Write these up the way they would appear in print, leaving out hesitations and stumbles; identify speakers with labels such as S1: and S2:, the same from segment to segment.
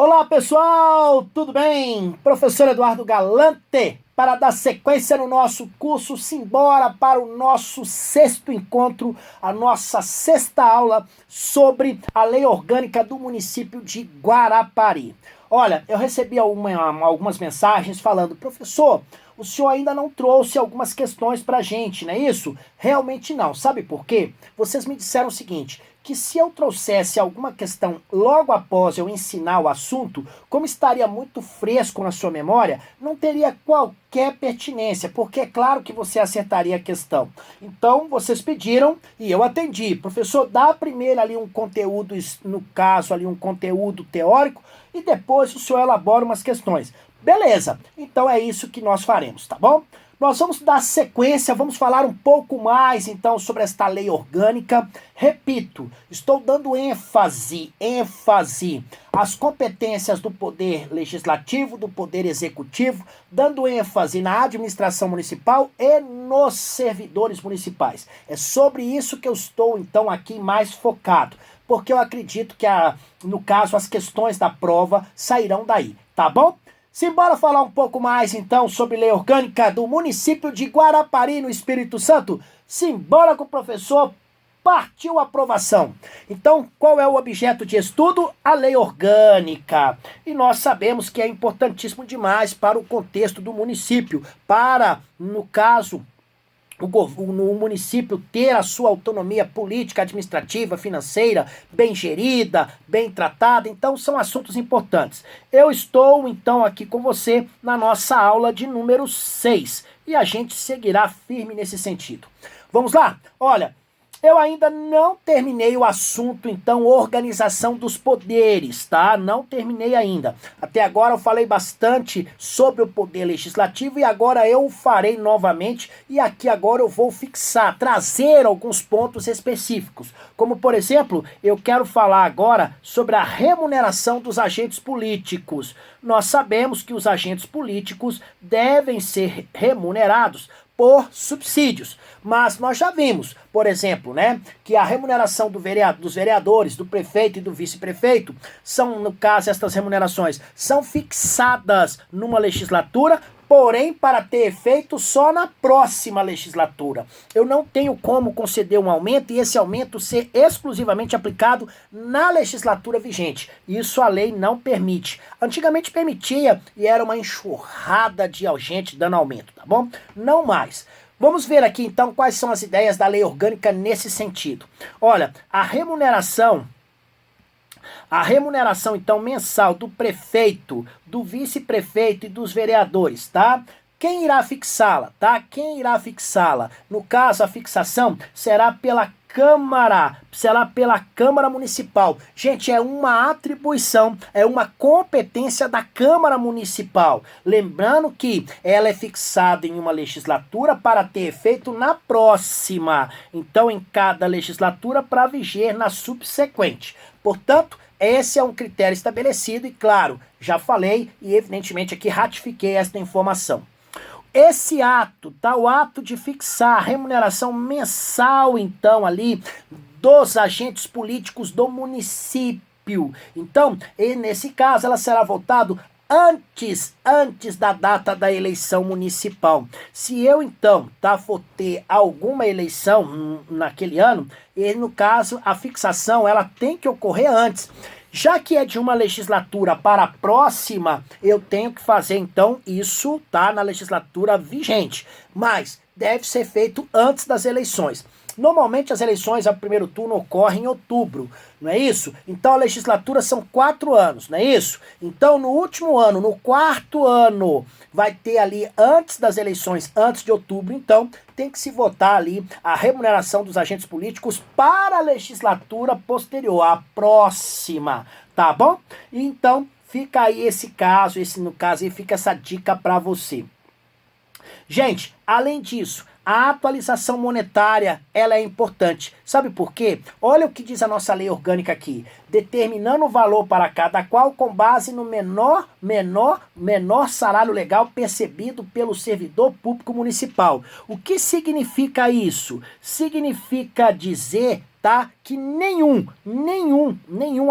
S1: Olá pessoal, tudo bem? Professor Eduardo Galante, para dar sequência no nosso curso, simbora para o nosso sexto encontro, a nossa sexta aula sobre a lei orgânica do município de Guarapari. Olha, eu recebi algumas mensagens falando, professor, o senhor ainda não trouxe algumas questões para a gente, não é isso? Realmente não. Sabe por quê? Vocês me disseram o seguinte, que se eu trouxesse alguma questão logo após eu ensinar o assunto, como estaria muito fresco na sua memória, não teria qualquer pertinência, porque é claro que você acertaria a questão. Então, vocês pediram e eu atendi. Professor, dá primeiro ali um conteúdo, no caso ali um conteúdo teórico, e depois o senhor elabora umas questões. Beleza, então é isso que nós faremos, tá bom? Nós vamos dar sequência, vamos falar um pouco mais então sobre esta lei orgânica. Repito, estou dando ênfase às competências do poder legislativo, do poder executivo, dando ênfase na administração municipal e nos servidores municipais. É sobre isso que eu estou então aqui mais focado, porque eu acredito que, no caso, as questões da prova sairão daí, tá bom? Simbora falar um pouco mais, então, sobre lei orgânica do município de Guarapari, no Espírito Santo? Simbora com o professor, partiu a aprovação. Então, qual é o objeto de estudo? A lei orgânica. E nós sabemos que é importantíssimo demais para o contexto do município, para, no caso, no município ter a sua autonomia política, administrativa, financeira, bem gerida, bem tratada. Então, são assuntos importantes. Eu estou, então, aqui com você na nossa aula de número 6 e a gente seguirá firme nesse sentido. Vamos lá? Olha, eu ainda não terminei o assunto, então, organização dos poderes, tá? Não terminei ainda. Até agora eu falei bastante sobre o poder legislativo e agora eu farei novamente e aqui agora eu vou fixar, trazer alguns pontos específicos. Como, por exemplo, eu quero falar agora sobre a remuneração dos agentes políticos. Nós sabemos que os agentes políticos devem ser remunerados por subsídios. Mas nós já vimos, por exemplo, né, que a remuneração dos vereadores, do prefeito e do vice-prefeito, são, no caso, estas remunerações, são fixadas numa legislatura, porém para ter efeito só na próxima legislatura. Eu não tenho como conceder um aumento e esse aumento ser exclusivamente aplicado na legislatura vigente. Isso a lei não permite. Antigamente permitia e era uma enxurrada de gente dando aumento, tá bom? Não mais. Vamos ver aqui então quais são as ideias da lei orgânica nesse sentido. Olha, a remuneração então mensal do prefeito, do vice-prefeito e dos vereadores, tá? Quem irá fixá-la, tá? Quem irá fixá-la? No caso, a fixação será pela Câmara Municipal. Gente, é uma atribuição, é uma competência da Câmara Municipal. Lembrando que ela é fixada em uma legislatura para ter efeito na próxima. Então, em cada legislatura para viger na subsequente. Portanto, esse é um critério estabelecido e, claro, já falei e, evidentemente, aqui ratifiquei esta informação. Esse ato, tá? O ato de fixar a remuneração mensal, então, ali, dos agentes políticos do município. Então, nesse caso, ela será votada antes da data da eleição municipal. Se eu, então, for ter alguma eleição naquele ano, e no caso, a fixação, ela tem que ocorrer antes. Já que é de uma legislatura para a próxima, eu tenho que fazer, então, isso tá na legislatura vigente. Mas deve ser feito antes das eleições. Normalmente as eleições ao primeiro turno ocorrem em outubro, não é isso? Então a legislatura são 4 anos, não é isso? Então no último ano, no 4º ano, vai ter ali antes das eleições, antes de outubro, então tem que se votar ali a remuneração dos agentes políticos para a legislatura posterior, a próxima, tá bom? Então fica aí esse caso, no caso aí fica essa dica para você. Gente, além disso, a atualização monetária, ela é importante. Sabe por quê? Olha o que diz a nossa lei orgânica aqui. Determinando o valor para cada qual com base no menor salário legal percebido pelo servidor público municipal. O que significa isso? Significa dizer tá? Que nenhum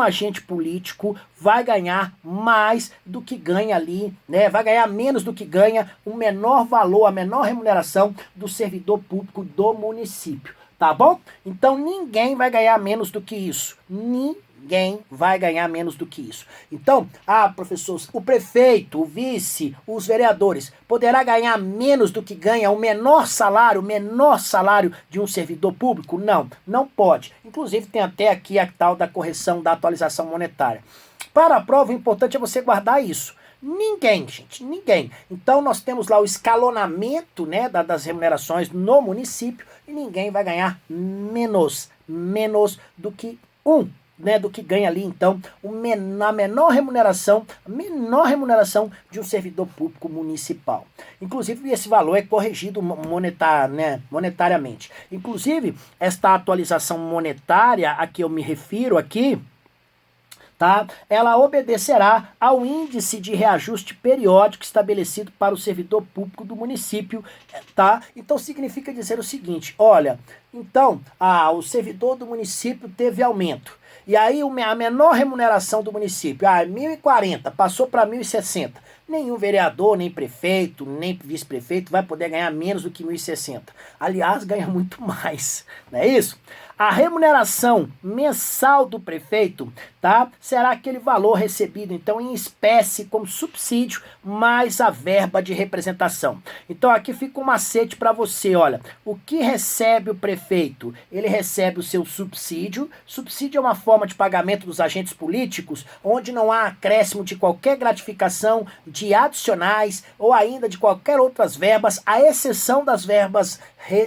S1: agente político vai ganhar mais do que ganha ali, né? Vai ganhar menos do que ganha o menor valor, a menor remuneração do servidor público do município, tá bom? Então ninguém vai ganhar menos do que isso. Ninguém vai ganhar menos do que isso. Então, professor, o prefeito, o vice, os vereadores, poderá ganhar menos do que ganha o menor salário de um servidor público? Não, não pode. Inclusive, tem até aqui a tal da correção da atualização monetária. Para a prova, o importante é você guardar isso. Ninguém, gente, ninguém. Então, nós temos lá o escalonamento, né, das remunerações no município e ninguém vai ganhar menos do que né, do que ganha ali, então, a menor remuneração de um servidor público municipal. Inclusive, esse valor é corrigido monetariamente. Inclusive, esta atualização monetária a que eu me refiro aqui, tá? Ela obedecerá ao índice de reajuste periódico estabelecido para o servidor público do município, tá? Então significa dizer o seguinte, olha, então, o servidor do município teve aumento. E aí a menor remuneração do município, 1.040, passou para 1.060. Nenhum vereador, nem prefeito, nem vice-prefeito vai poder ganhar menos do que 1.060. Aliás, ganha muito mais, não é isso? A remuneração mensal do prefeito, tá? Será aquele valor recebido, então, em espécie, como subsídio, mais a verba de representação. Então, aqui fica um macete para você, olha. O que recebe o prefeito? Ele recebe o seu subsídio. Subsídio é uma forma de pagamento dos agentes políticos, onde não há acréscimo de qualquer gratificação, de adicionais, ou ainda de qualquer outras verbas, à exceção das verbas,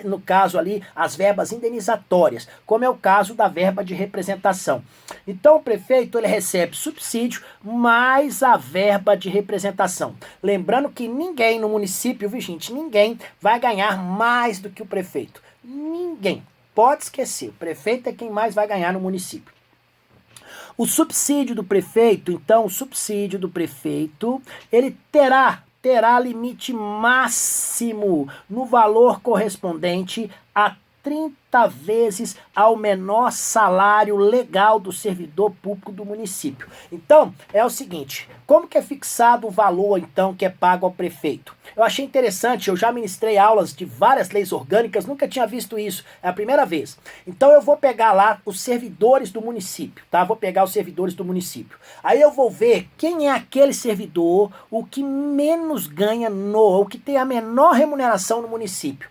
S1: no caso ali, as verbas indenizatórias, como é o caso da verba de representação. Então o prefeito ele recebe subsídio mais a verba de representação. Lembrando que ninguém no município, viu gente, ninguém vai ganhar mais do que o prefeito. Ninguém. Pode esquecer, o prefeito é quem mais vai ganhar no município. O subsídio do prefeito, então, ele terá limite máximo no valor correspondente a 30 vezes ao menor salário legal do servidor público do município. Então, é o seguinte, como que é fixado o valor, então, que é pago ao prefeito? Eu achei interessante, eu já ministrei aulas de várias leis orgânicas, nunca tinha visto isso, é a primeira vez. Então eu vou pegar lá os servidores do município, tá? Vou pegar os servidores do município. Aí eu vou ver quem é aquele servidor, o que menos ganha o que tem a menor remuneração no município.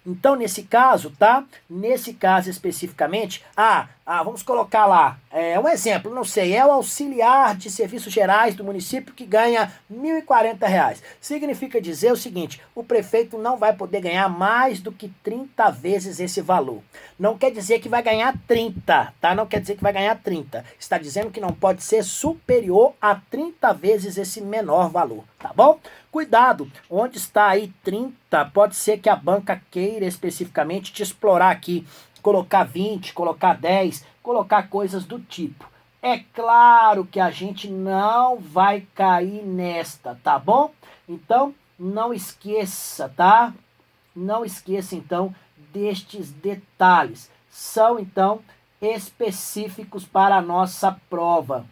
S1: Então, nesse caso, tá? Nesse caso especificamente, vamos colocar lá, um exemplo, não sei, é o auxiliar de serviços gerais do município que ganha R$ 1.040. Significa dizer o seguinte, o prefeito não vai poder ganhar mais do que 30 vezes esse valor. Não quer dizer que vai ganhar 30, tá? Não quer dizer que vai ganhar 30. Está dizendo que não pode ser superior a 30 vezes esse menor valor, tá bom? Cuidado, onde está aí 30, pode ser que a banca queira especificamente te explorar aqui, colocar 20, colocar 10, colocar coisas do tipo. É claro que a gente não vai cair nesta, tá bom? Então, não esqueça, tá? Não esqueça, então, destes detalhes. São, então, específicos para a nossa prova.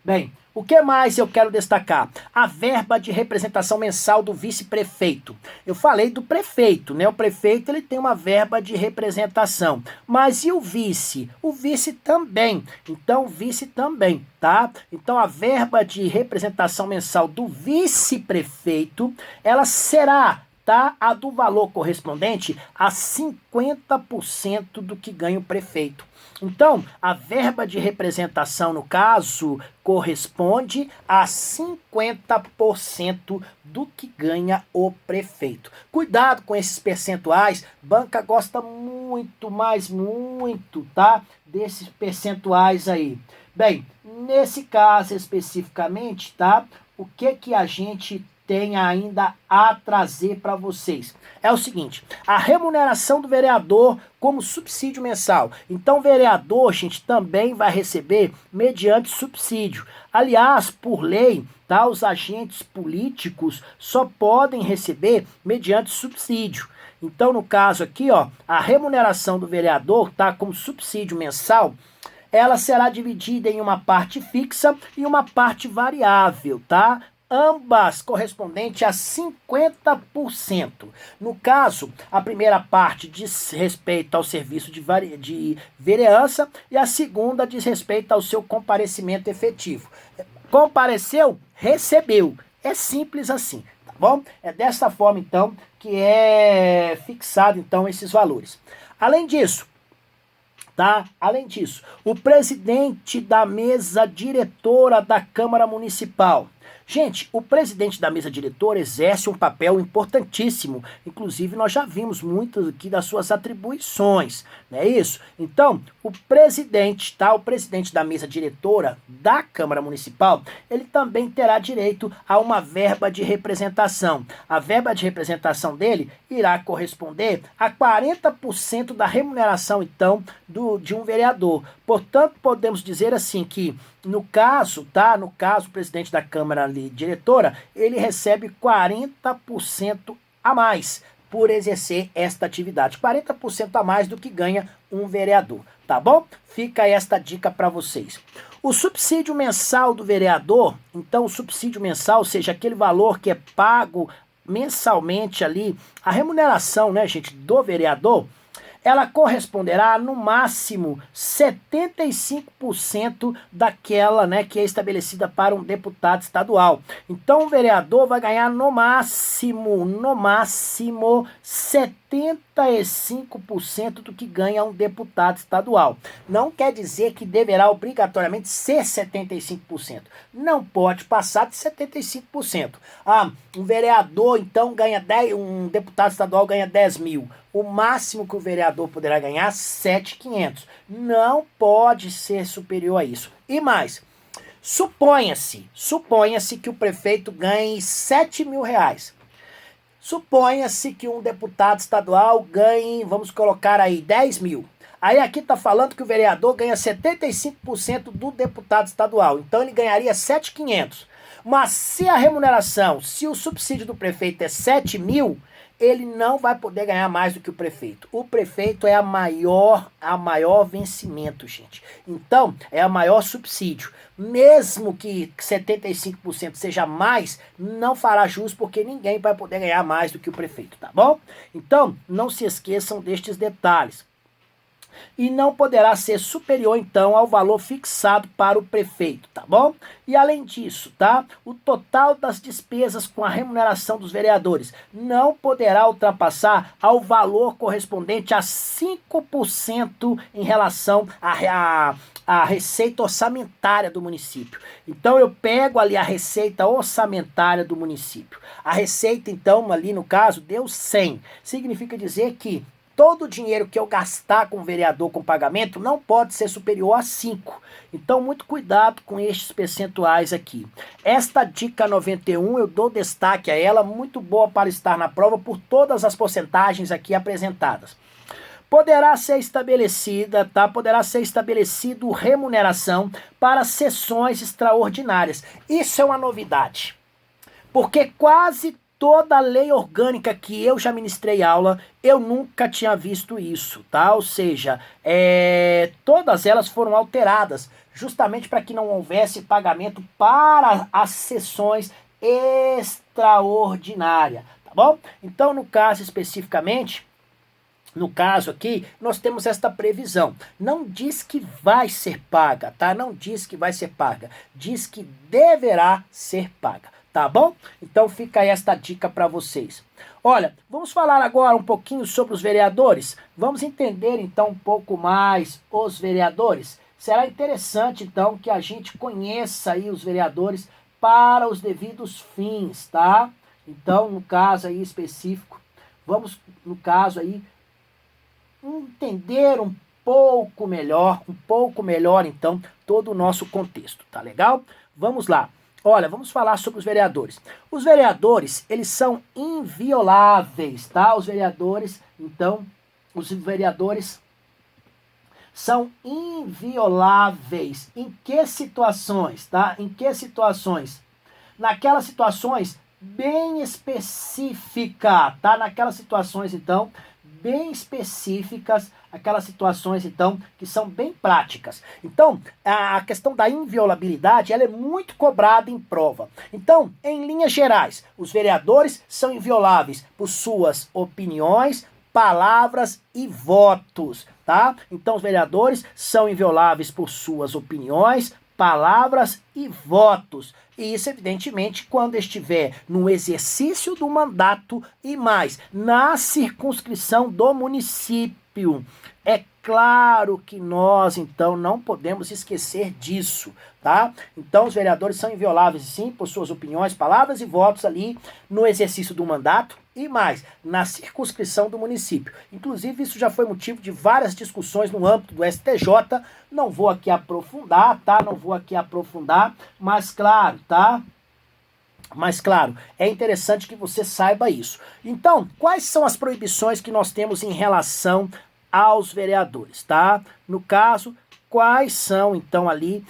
S1: Bem, o que mais eu quero destacar? A verba de representação mensal do vice-prefeito. Eu falei do prefeito, né? O prefeito ele tem uma verba de representação. Mas e o vice? O vice também. Então, o vice também, tá? Então, a verba de representação mensal do vice-prefeito, ela será, tá, a do valor correspondente a 50% do que ganha o prefeito. Então, a verba de representação, no caso, corresponde a 50% do que ganha o prefeito. Cuidado com esses percentuais, banca gosta muito, mas muito, tá? Desses percentuais aí. Bem, nesse caso especificamente, tá? O que a gente tem ainda a trazer para vocês? É o seguinte, a remuneração do vereador como subsídio mensal. Então, o vereador, gente, também vai receber mediante subsídio. Aliás, por lei, tá, os agentes políticos só podem receber mediante subsídio. Então, no caso aqui, ó, a remuneração do vereador, tá, como subsídio mensal, ela será dividida em uma parte fixa e uma parte variável, tá? Ambas correspondentes a 50%. No caso, a primeira parte diz respeito ao serviço de vereança e a segunda diz respeito ao seu comparecimento efetivo. Compareceu, recebeu. É simples assim, tá bom? É dessa forma, então, que é fixado, então, esses valores. Além disso, tá? Além disso, o presidente da mesa diretora da Câmara Municipal. Gente, o presidente da mesa diretora exerce um papel importantíssimo. Inclusive, nós já vimos muitas aqui das suas atribuições, não é isso? Então, o presidente, tá? O presidente da mesa diretora da Câmara Municipal, ele também terá direito a uma verba de representação. A verba de representação dele irá corresponder a 40% da remuneração, então, de um vereador. Portanto, podemos dizer assim que, no caso, tá? No caso, o presidente da Câmara ali, diretora, ele recebe 40% a mais por exercer esta atividade. 40% a mais do que ganha um vereador, tá bom? Fica esta dica para vocês. O subsídio mensal do vereador, então o subsídio mensal, ou seja, aquele valor que é pago mensalmente ali, a remuneração, né, gente, do vereador, ela corresponderá no máximo 75% daquela, né, que é estabelecida para um deputado estadual. Então o vereador vai ganhar no máximo 75% do que ganha um deputado estadual. Não quer dizer que deverá obrigatoriamente ser 75%. Não pode passar de 75%. Ah, um vereador então ganha 10, um deputado estadual ganha 10 mil. O máximo que o vereador poderá ganhar, 7.500. Não pode ser superior a isso. E mais, suponha-se que o prefeito ganhe 7 mil reais. Suponha-se que um deputado estadual ganhe, vamos colocar aí, 10 mil. Aí aqui está falando que o vereador ganha 75% do deputado estadual. Então ele ganharia 7.500. Mas se a remuneração, se o subsídio do prefeito é 7 mil, ele não vai poder ganhar mais do que o prefeito. O prefeito é a maior vencimento, gente. Então, é a maior subsídio. Mesmo que 75% seja mais, não fará jus, porque ninguém vai poder ganhar mais do que o prefeito, tá bom? Então, não se esqueçam destes detalhes. E não poderá ser superior, então, ao valor fixado para o prefeito, tá bom? E além disso, tá? O total das despesas com a remuneração dos vereadores não poderá ultrapassar ao valor correspondente a 5% em relação à receita orçamentária do município. Então, eu pego ali a receita orçamentária do município. A receita, então, ali no caso, deu 100. Significa dizer que todo o dinheiro que eu gastar com o vereador com pagamento não pode ser superior a 5. Então, muito cuidado com estes percentuais aqui. Esta dica 91, eu dou destaque a ela, muito boa para estar na prova por todas as porcentagens aqui apresentadas. Poderá ser estabelecida, tá? Poderá ser estabelecido remuneração para sessões extraordinárias. Isso é uma novidade, porque quase toda lei orgânica que eu já ministrei aula, eu nunca tinha visto isso, tá? Ou seja, todas elas foram alteradas, justamente para que não houvesse pagamento para as sessões extraordinárias, tá bom? Então, no caso especificamente, no caso aqui, nós temos esta previsão. Não diz que vai ser paga, tá? Não diz que vai ser paga. Diz que deverá ser paga. Tá bom? Então fica aí esta dica para vocês. Olha, vamos falar agora um pouquinho sobre os vereadores. Vamos entender então um pouco mais os vereadores. Será interessante então que a gente conheça aí os vereadores para os devidos fins, tá? Então, no caso aí específico, vamos, no caso aí, entender um pouco melhor então todo o nosso contexto, tá legal? Vamos lá. Olha, vamos falar sobre os vereadores. Os vereadores, eles são invioláveis, tá? Os vereadores são invioláveis. Em que situações, tá? Em que situações? Naquelas situações bem específica, tá? Naquelas situações, então, bem específicas, aquelas situações, então, que são bem práticas. Então, a questão da inviolabilidade, ela é muito cobrada em prova. Então, em linhas gerais, os vereadores são invioláveis por suas opiniões, palavras e votos, tá? Então, os vereadores são invioláveis por suas opiniões, palavras e votos. E isso, evidentemente, quando estiver no exercício do mandato e mais na circunscrição do município. É claro que nós, então, não podemos esquecer disso, tá? Então, os vereadores são invioláveis, sim, por suas opiniões, palavras e votos ali no exercício do mandato e mais, na circunscrição do município. Inclusive, isso já foi motivo de várias discussões no âmbito do STJ. Não vou aqui aprofundar, tá? Não vou aqui aprofundar, mas claro, tá? Mas claro, é interessante que você saiba isso. Então, quais são as proibições que nós temos em relação aos vereadores, tá? No caso, quais são então ali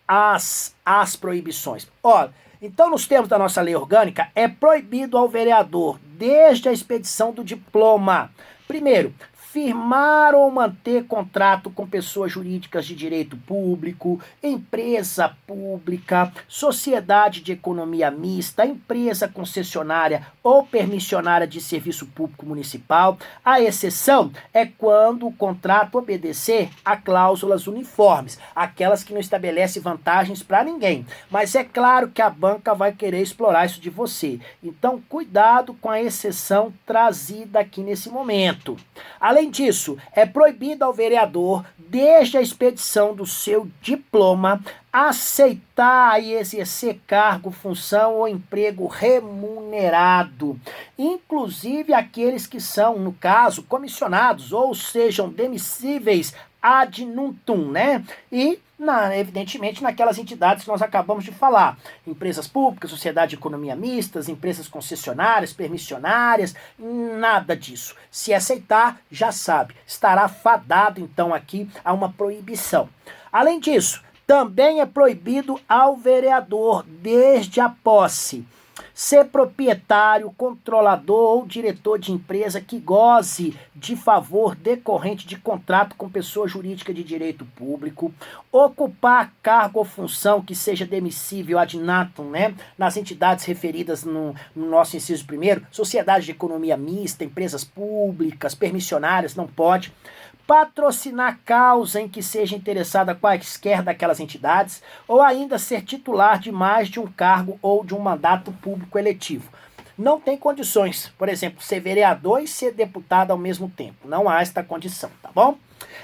S1: as proibições? Olha, então nos termos da nossa lei orgânica, é proibido ao vereador, desde a expedição do diploma, primeiro, firmar ou manter contrato com pessoas jurídicas de direito público, empresa pública, sociedade de economia mista, empresa concessionária ou permissionária de serviço público municipal. A exceção é quando o contrato obedecer a cláusulas uniformes, aquelas que não estabelecem vantagens para ninguém. Mas é claro que a banca vai querer explorar isso de você. Então, cuidado com a exceção trazida aqui nesse momento. Além disso, é proibido ao vereador, desde a expedição do seu diploma, aceitar e exercer cargo, função ou emprego remunerado, inclusive aqueles que são, no caso, comissionados ou sejam demissíveis ad nutum, né? E, evidentemente, naquelas entidades que nós acabamos de falar, empresas públicas, sociedade de economia mistas, empresas concessionárias, permissionárias, nada disso. Se aceitar, já sabe, estará fadado, então, aqui a uma proibição. Além disso, também é proibido ao vereador, desde a posse, ser proprietário, controlador ou diretor de empresa que goze de favor decorrente de contrato com pessoa jurídica de direito público, ocupar cargo ou função que seja demissível ad natum, né, nas entidades referidas no nosso inciso primeiro, sociedade de economia mista, empresas públicas, permissionárias, não pode. Patrocinar causa em que seja interessada quaisquer daquelas entidades, ou ainda ser titular de mais de um cargo ou de um mandato público eletivo. Não tem condições, por exemplo, ser vereador e ser deputado ao mesmo tempo. Não há esta condição, tá bom?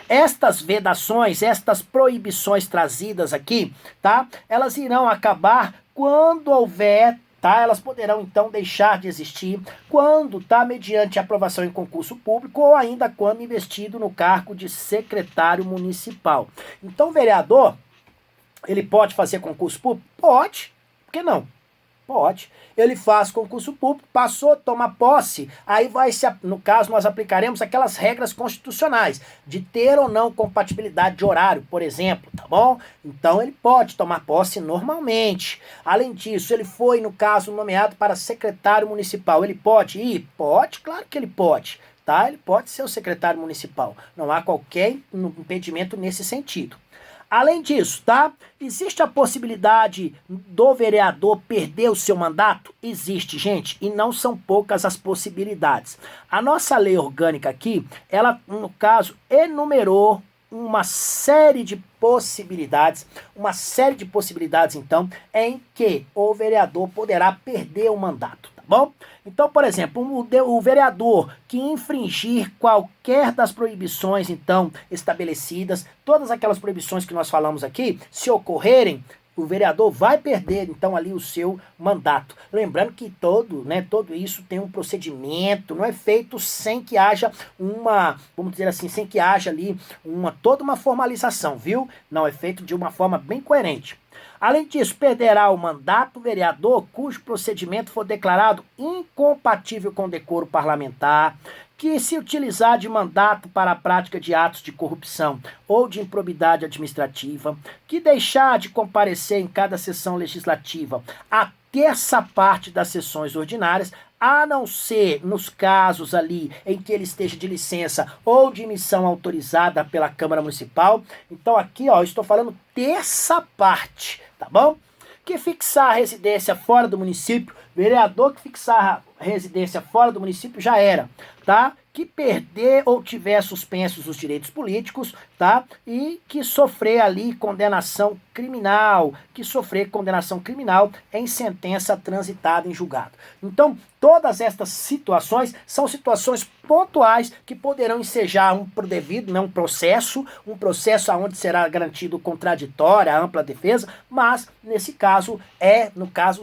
S1: Estas vedações, estas proibições trazidas aqui, tá? Elas irão acabar quando houver, tá? Elas poderão, então, deixar de existir quando, tá? Mediante aprovação em concurso público ou ainda quando investido no cargo de secretário municipal. Então, o vereador, ele pode fazer concurso público? Pode. Por que não? Pode. Ele faz concurso público, passou, toma posse, aí vai se, no caso, nós aplicaremos aquelas regras constitucionais de ter ou não compatibilidade de horário, por exemplo, tá bom? Então ele pode tomar posse normalmente. Além disso, ele foi, no caso, nomeado para secretário municipal. Ele pode ir? Pode, claro que ele pode. Tá? Ele pode ser o secretário municipal. Não há qualquer impedimento nesse sentido. Além disso, tá? Existe a possibilidade do vereador perder o seu mandato? Existe, gente, e não são poucas as possibilidades. A nossa lei orgânica aqui, ela, no caso, enumerou uma série de possibilidades, então, em que o vereador poderá perder o mandato, tá bom? Então, por exemplo, o vereador que infringir qualquer das proibições, então, estabelecidas, todas aquelas proibições que nós falamos aqui, se ocorrerem, o vereador vai perder, então, ali o seu mandato. Lembrando que todo isso tem um procedimento, não é feito sem que haja vamos dizer assim, sem que haja ali toda uma formalização, viu? Não, é feito de uma forma bem coerente. Além disso, perderá o mandato o vereador cujo procedimento for declarado incompatível com o decoro parlamentar, que se utilizar de mandato para a prática de atos de corrupção ou de improbidade administrativa, que deixar de comparecer em cada sessão legislativa terça parte das sessões ordinárias, a não ser nos casos ali em que ele esteja de licença ou de missão autorizada pela Câmara Municipal. Então aqui, ó, eu estou falando terça parte, tá bom? Que fixar a residência fora do município, vereador que fixar a residência fora do município já era, tá? Que perder ou tiver suspensos os direitos políticos, tá? E que sofrer ali condenação criminal, em sentença transitada em julgado. Então, todas estas situações são situações pontuais que poderão ensejar um devido, né, um processo onde será garantido contraditória, ampla defesa, mas nesse caso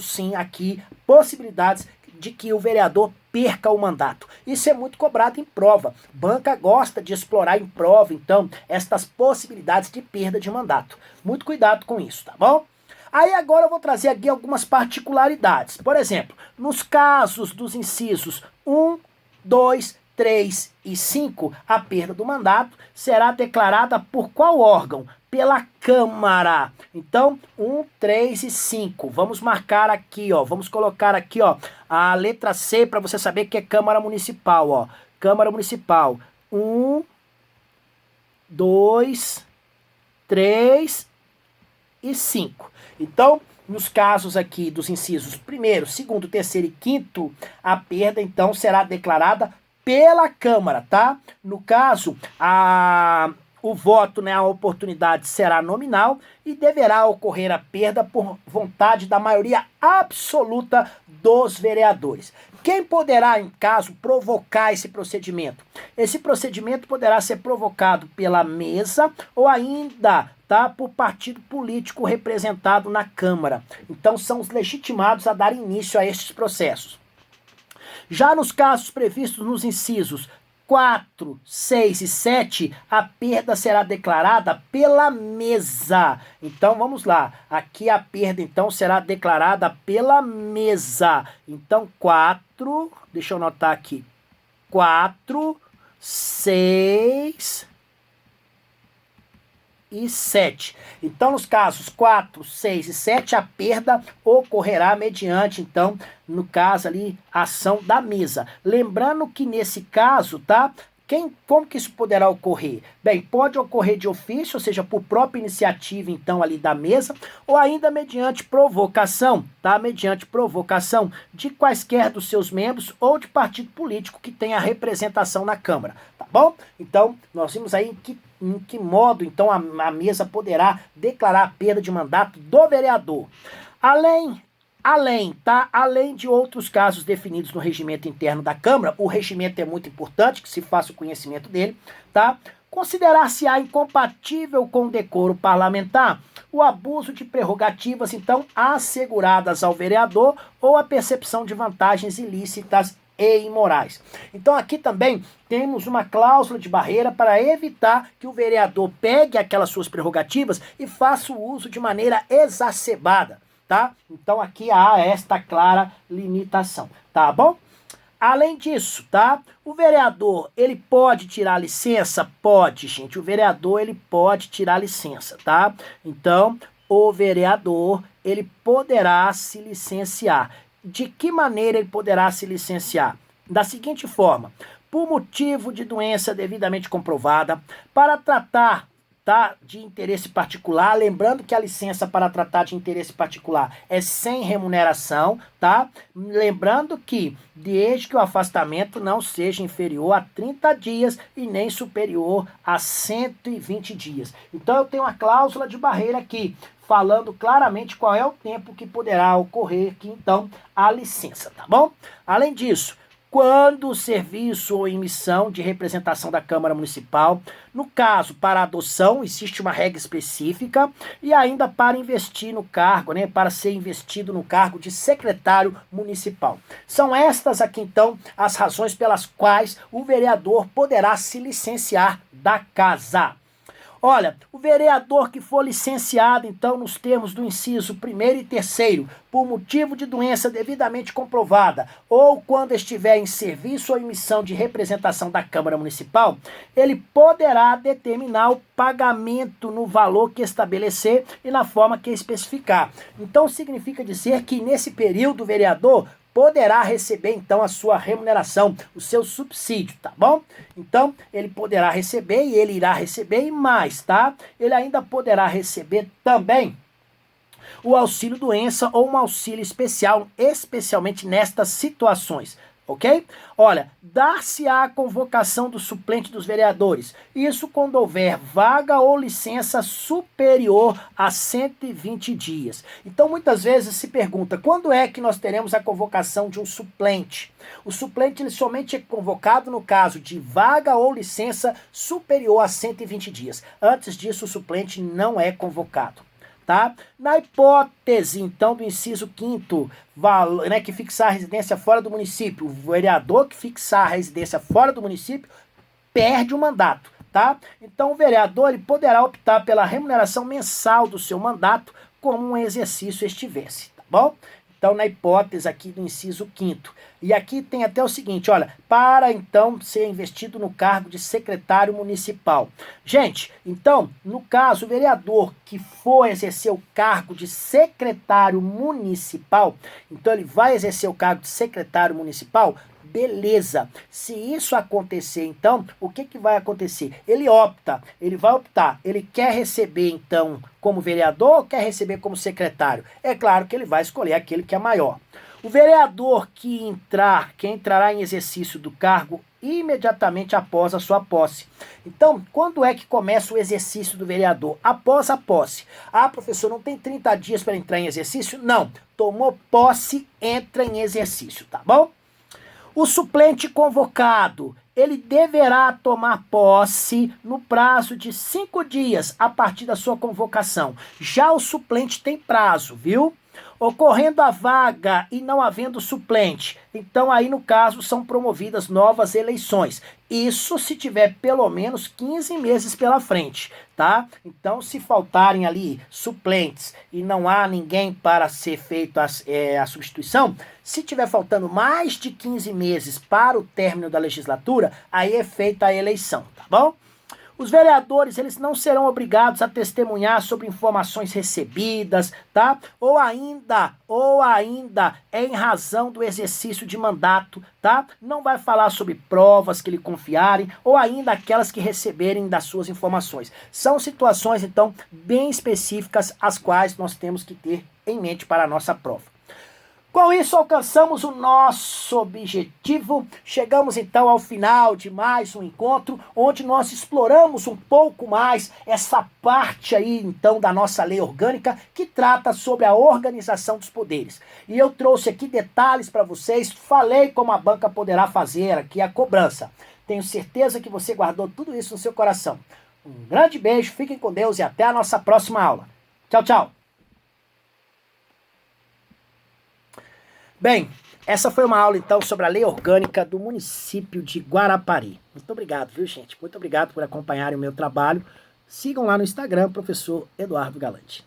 S1: sim, aqui possibilidades de que o vereador perca o mandato. Isso é muito cobrado em prova. Banca gosta de explorar em prova, então, estas possibilidades de perda de mandato. Muito cuidado com isso, tá bom? Aí agora eu vou trazer aqui algumas particularidades. Por exemplo, nos casos dos incisos 1, 2, 3 e 5, a perda do mandato será declarada por qual órgão? Pela Câmara. Então, 1, 3 e 5. Vamos marcar aqui, ó. Vamos colocar aqui, ó, a letra C para você saber que é Câmara Municipal, ó. Câmara Municipal. 1, 2, 3 e 5. Então, nos casos aqui dos incisos 1º, 2º, 3º e 5º, a perda, então, será declarada pela Câmara, tá? No caso, o voto, né, a oportunidade será nominal e deverá ocorrer a perda por vontade da maioria absoluta dos vereadores. Quem poderá, em caso, provocar esse procedimento? Esse procedimento poderá ser provocado pela mesa ou ainda, tá, por partido político representado na Câmara. Então, são os legitimados a dar início a estes processos. Já nos casos previstos nos incisos 4, 6 e 7, a perda será declarada pela mesa. Então, vamos lá. Aqui a perda, então, será declarada pela mesa. Então, 4, deixa eu anotar aqui. 4, 6 e 7. Então, nos casos 4, 6 e 7, a perda ocorrerá mediante, então, no caso ali, ação da mesa. Lembrando que nesse caso, tá? Como que isso poderá ocorrer? Bem, pode ocorrer de ofício, ou seja, por própria iniciativa, então, ali da mesa, ou ainda mediante provocação, tá? Mediante provocação de quaisquer dos seus membros ou de partido político que tenha representação na Câmara, tá bom? Então, nós vimos aí em que modo, então, a mesa poderá declarar a perda de mandato do vereador. Além de outros casos definidos no regimento interno da Câmara, o regimento é muito importante que se faça o conhecimento dele, tá? Considerar-se-á incompatível com o decoro parlamentar o abuso de prerrogativas, então, asseguradas ao vereador ou a percepção de vantagens ilícitas e imorais. Então aqui também temos uma cláusula de barreira para evitar que o vereador pegue aquelas suas prerrogativas e faça o uso de maneira exacerbada, tá? Então aqui há esta clara limitação, tá bom? Além disso, tá? O vereador, ele pode tirar licença? Pode, gente. O vereador, ele pode tirar licença, tá? Então, o vereador, ele poderá se licenciar. De que maneira ele poderá se licenciar? Da seguinte forma: por motivo de doença devidamente comprovada, para tratar, tá, de interesse particular, lembrando que a licença para tratar de interesse particular é sem remuneração, tá? Lembrando que desde que o afastamento não seja inferior a 30 dias e nem superior a 120 dias. Então eu tenho uma cláusula de barreira aqui, falando claramente qual é o tempo que poderá ocorrer aqui, então, a licença, tá bom? Além disso, quando o serviço ou emissão de representação da Câmara Municipal, no caso, para adoção, existe uma regra específica, e ainda para investir no cargo, né, para ser investido no cargo de secretário municipal. São estas aqui, então, as razões pelas quais o vereador poderá se licenciar da casa. Olha, o vereador que for licenciado, então, nos termos do inciso 1º e 3º, por motivo de doença devidamente comprovada, ou quando estiver em serviço ou em missão de representação da Câmara Municipal, ele poderá determinar o pagamento no valor que estabelecer e na forma que especificar. Então, significa dizer que nesse período o vereador poderá receber, então, a sua remuneração, o seu subsídio, tá bom? Então, ele poderá receber e ele irá receber e mais, tá? Ele ainda poderá receber também o auxílio doença ou um auxílio especial, especialmente nestas situações. Ok? Olha, dar-se-á a convocação do suplente dos vereadores. Isso quando houver vaga ou licença superior a 120 dias. Então, muitas vezes se pergunta, quando é que nós teremos a convocação de um suplente? O suplente ele somente é convocado no caso de vaga ou licença superior a 120 dias. Antes disso, o suplente não é convocado. Tá? Na hipótese, então, do inciso 5º, né, que fixar a residência fora do município, o vereador que fixar a residência fora do município perde o mandato, tá? Então, o vereador ele poderá optar pela remuneração mensal do seu mandato como um exercício estivesse, tá bom? Então, na hipótese aqui do inciso 5º. E aqui tem até o seguinte, olha, para então ser investido no cargo de secretário municipal. Gente, então, no caso, o vereador que for exercer o cargo de secretário municipal, então ele vai exercer o cargo de secretário municipal, beleza. Se isso acontecer, então, o que vai acontecer? Ele vai optar, ele quer receber, então, como vereador ou quer receber como secretário? É claro que ele vai escolher aquele que é maior. O vereador que entrará em exercício do cargo imediatamente após a sua posse. Então, quando é que começa o exercício do vereador? Após a posse. Ah, professor, não tem 30 dias para entrar em exercício? Não. Tomou posse, entra em exercício, tá bom? O suplente convocado, ele deverá tomar posse no prazo de 5 dias a partir da sua convocação. Já o suplente tem prazo, viu? Ocorrendo a vaga e não havendo suplente, então aí no caso são promovidas novas eleições. Isso se tiver pelo menos 15 meses pela frente, tá? Então se faltarem ali suplentes e não há ninguém para ser feito a substituição, se tiver faltando mais de 15 meses para o término da legislatura, aí é feita a eleição, tá bom? Os vereadores, eles não serão obrigados a testemunhar sobre informações recebidas, tá? Ou ainda, em razão do exercício de mandato, tá? Não vai falar sobre provas que lhe confiarem, ou ainda aquelas que receberem das suas informações. São situações, então, bem específicas, as quais nós temos que ter em mente para a nossa prova. Com isso, alcançamos o nosso objetivo. Chegamos então ao final de mais um encontro, onde nós exploramos um pouco mais essa parte aí, então, da nossa lei orgânica, que trata sobre a organização dos poderes. E eu trouxe aqui detalhes para vocês, falei como a banca poderá fazer aqui a cobrança. Tenho certeza que você guardou tudo isso no seu coração. Um grande beijo, fiquem com Deus e até a nossa próxima aula. Tchau, tchau. Bem, essa foi uma aula, então, sobre a lei orgânica do município de Guarapari. Muito obrigado, viu, gente? Muito obrigado por acompanharem o meu trabalho. Sigam lá no Instagram, professor Eduardo Galante.